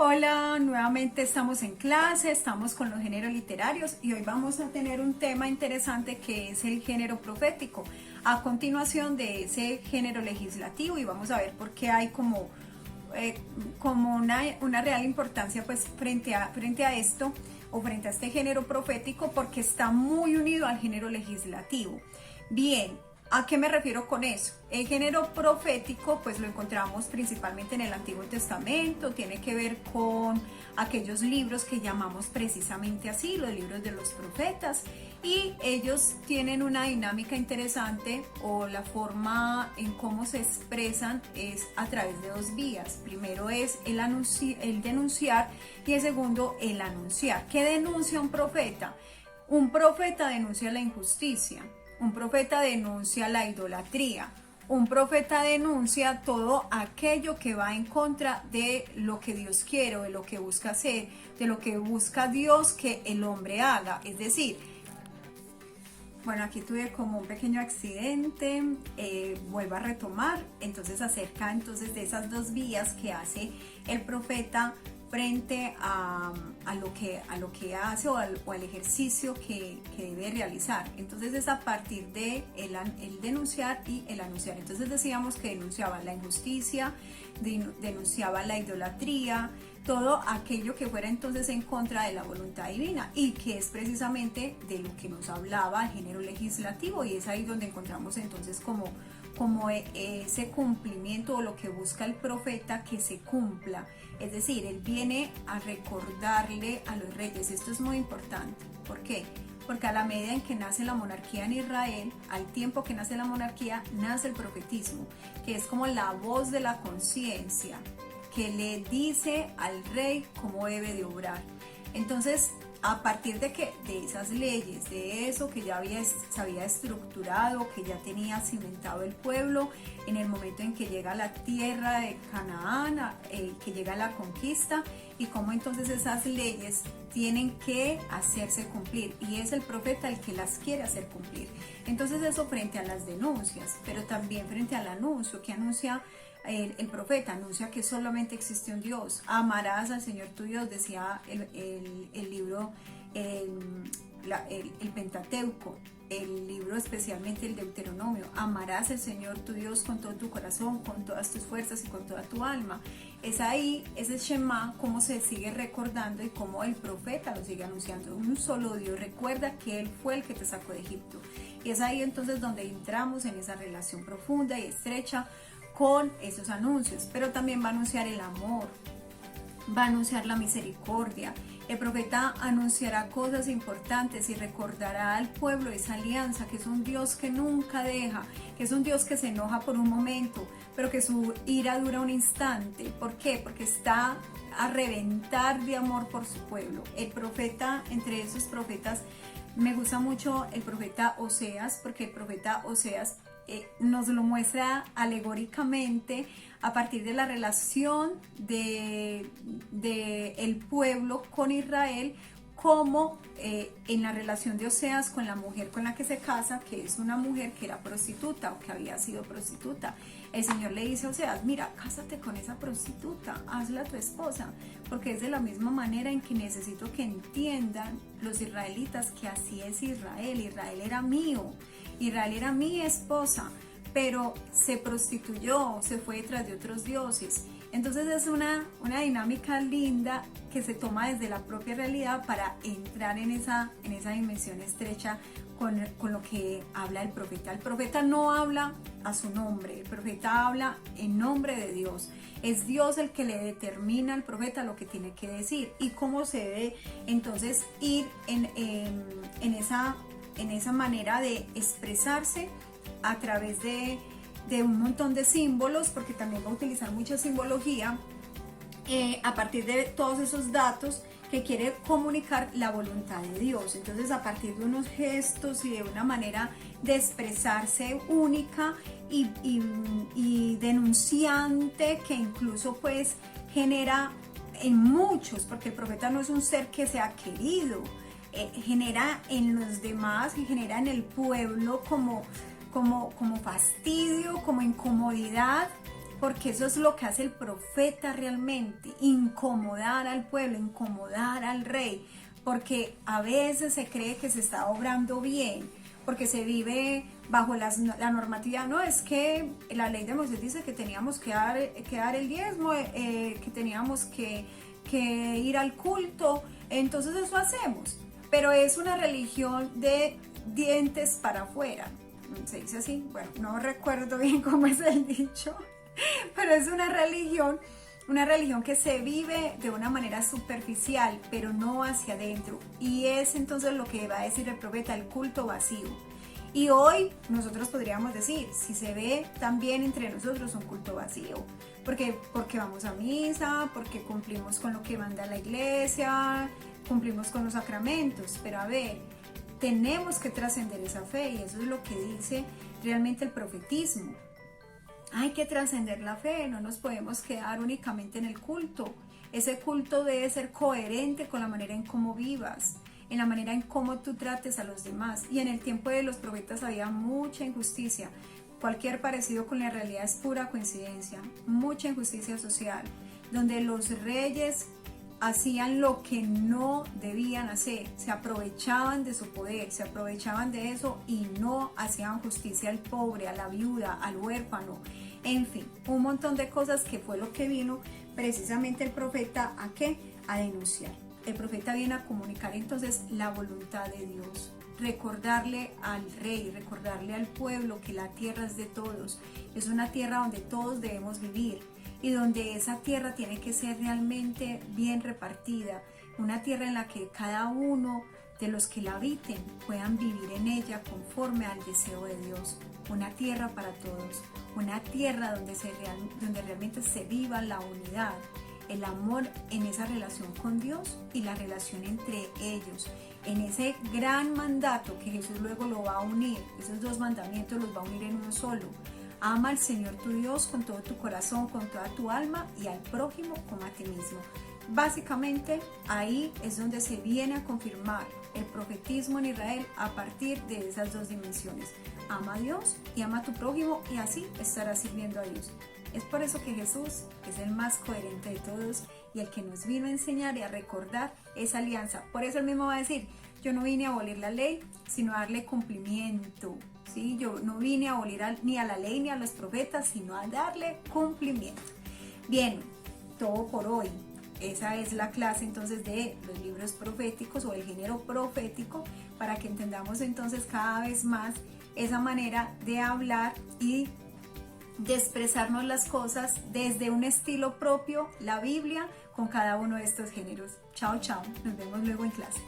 Hola, nuevamente estamos en clase, estamos con los géneros literarios y hoy vamos a tener un tema interesante que es el género profético. A continuación de ese género legislativo y vamos a ver por qué hay como una real importancia pues frente a esto o frente a este género profético porque está muy unido al género legislativo. Bien, ¿a qué me refiero con eso? El género profético pues lo encontramos principalmente en el Antiguo Testamento, tiene que ver con aquellos libros que llamamos precisamente así, los libros de los profetas, y ellos tienen una dinámica interesante o la forma en cómo se expresan es a través de dos vías. Primero es el denunciar y el segundo el anunciar. ¿Qué denuncia un profeta? Un profeta denuncia la injusticia. Un profeta denuncia la idolatría. Un profeta denuncia todo aquello que va en contra de lo que Dios quiere, de lo que busca hacer, de lo que busca Dios que el hombre haga. Es decir, bueno, aquí tuve como un pequeño accidente, vuelvo a retomar, entonces acerca de esas dos vías que hace el profeta frente a lo que hace o al ejercicio que debe realizar. Entonces es a partir de el denunciar y el anunciar. Entonces decíamos que denunciaba la injusticia, denunciaba la idolatría, todo aquello que fuera entonces en contra de la voluntad divina y que es precisamente de lo que nos hablaba el género legislativo, y es ahí donde encontramos entonces como ese cumplimiento o lo que busca el profeta que se cumpla. Es decir, él viene a recordarle a los reyes, esto es muy importante. ¿Por qué? Porque a la medida en que nace la monarquía en Israel, al tiempo que nace la monarquía, nace el profetismo, que es como la voz de la conciencia, que le dice al rey cómo debe de obrar. Entonces, a partir de esas leyes, de eso que ya se había estructurado, que ya tenía cimentado el pueblo, en el momento en que llega a la tierra de Canaán, que llega la conquista, y cómo entonces esas leyes tienen que hacerse cumplir, y es el profeta el que las quiere hacer cumplir. Entonces eso frente a las denuncias, pero también frente al anuncio, que anuncia el profeta, anuncia que solamente existe un Dios. Amarás al Señor tu Dios, decía el libro, el Pentateuco, el libro especialmente el Deuteronomio. Amarás al Señor tu Dios con todo tu corazón, con todas tus fuerzas y con toda tu alma. Es ahí, ese Shema, cómo se sigue recordando y cómo el profeta lo sigue anunciando. Un solo Dios, recuerda que Él fue el que te sacó de Egipto. Y es ahí entonces donde entramos en esa relación profunda y estrecha con esos anuncios, pero también va a anunciar el amor, va a anunciar la misericordia. El profeta anunciará cosas importantes y recordará al pueblo esa alianza, que es un Dios que nunca deja, que es un Dios que se enoja por un momento, pero que su ira dura un instante. ¿Por qué? Porque está a reventar de amor por su pueblo. El profeta, entre esos profetas, me gusta mucho el profeta Oseas, porque el profeta Oseas nos lo muestra alegóricamente a partir de la relación de el pueblo con Israel, como en la relación de Oseas con la mujer con la que se casa, que es una mujer que era prostituta o que había sido prostituta. El Señor le dice a Oseas: mira, cásate con esa prostituta, hazla tu esposa, porque es de la misma manera en que necesito que entiendan los israelitas que así es Israel. Israel era mío, Israel era mi esposa, pero se prostituyó, se fue detrás de otros dioses. Entonces es una dinámica linda que se toma desde la propia realidad para entrar en esa dimensión estrecha con lo que habla el profeta. El profeta no habla a su nombre, el profeta habla en nombre de Dios. Es Dios el que le determina al profeta lo que tiene que decir y cómo se debe entonces ir en esa manera de expresarse a través de un montón de símbolos, porque también va a utilizar mucha simbología a partir de todos esos datos que quiere comunicar la voluntad de Dios. Entonces, a partir de unos gestos y de una manera de expresarse única y denunciante, que incluso pues genera en muchos, porque el profeta no es un ser que sea querido, genera en los demás y genera en el pueblo como fastidio, como incomodidad, porque eso es lo que hace el profeta realmente, incomodar al pueblo, incomodar al rey, porque a veces se cree que se está obrando bien, porque se vive bajo la normativa. No, es que la ley de Moisés dice que teníamos que dar el diezmo, que teníamos que ir al culto, entonces eso hacemos, pero es una religión de dientes para afuera, se dice así, bueno, no recuerdo bien cómo es el dicho, pero es una religión que se vive de una manera superficial, pero no hacia adentro. Y es entonces lo que va a decir el profeta, el culto vacío. Y hoy nosotros podríamos decir, si se ve también entre nosotros un culto vacío, porque vamos a misa, porque cumplimos con lo que manda la iglesia, cumplimos con los sacramentos, pero a ver, tenemos que trascender esa fe y eso es lo que dice realmente el profetismo. Hay que trascender la fe, no nos podemos quedar únicamente en el culto. Ese culto debe ser coherente con la manera en cómo vivas, en la manera en cómo tú trates a los demás. Y en el tiempo de los profetas había mucha injusticia. Cualquier parecido con la realidad es pura coincidencia. Mucha injusticia social, donde los reyes hacían lo que no debían hacer, se aprovechaban de su poder, se aprovechaban de eso y no hacían justicia al pobre, a la viuda, al huérfano, en fin, un montón de cosas que fue lo que vino precisamente el profeta ¿a qué? A denunciar. El profeta viene a comunicar entonces la voluntad de Dios, recordarle al rey, recordarle al pueblo que la tierra es de todos, es una tierra donde todos debemos vivir, y donde esa tierra tiene que ser realmente bien repartida, una tierra en la que cada uno de los que la habiten puedan vivir en ella conforme al deseo de Dios, una tierra para todos, una tierra donde realmente se viva la unidad, el amor en esa relación con Dios y la relación entre ellos, en ese gran mandato que Jesús luego lo va a unir, esos dos mandamientos los va a unir en uno solo. Ama al Señor tu Dios con todo tu corazón, con toda tu alma y al prójimo como a ti mismo. Básicamente ahí es donde se viene a confirmar el profetismo en Israel a partir de esas dos dimensiones. Ama a Dios y ama a tu prójimo y así estarás sirviendo a Dios. Es por eso que Jesús es el más coherente de todos y el que nos vino a enseñar y a recordar esa alianza. Por eso él mismo va a decir, yo no vine a abolir la ley, sino a darle cumplimiento. ¿Sí? Yo no vine a abolir ni a la ley ni a los profetas, sino a darle cumplimiento. Bien, todo por hoy. Esa es la clase entonces de los libros proféticos o el género profético, para que entendamos entonces cada vez más esa manera de hablar y de expresarnos las cosas desde un estilo propio, la Biblia, con cada uno de estos géneros. Chao, chao. Nos vemos luego en clase.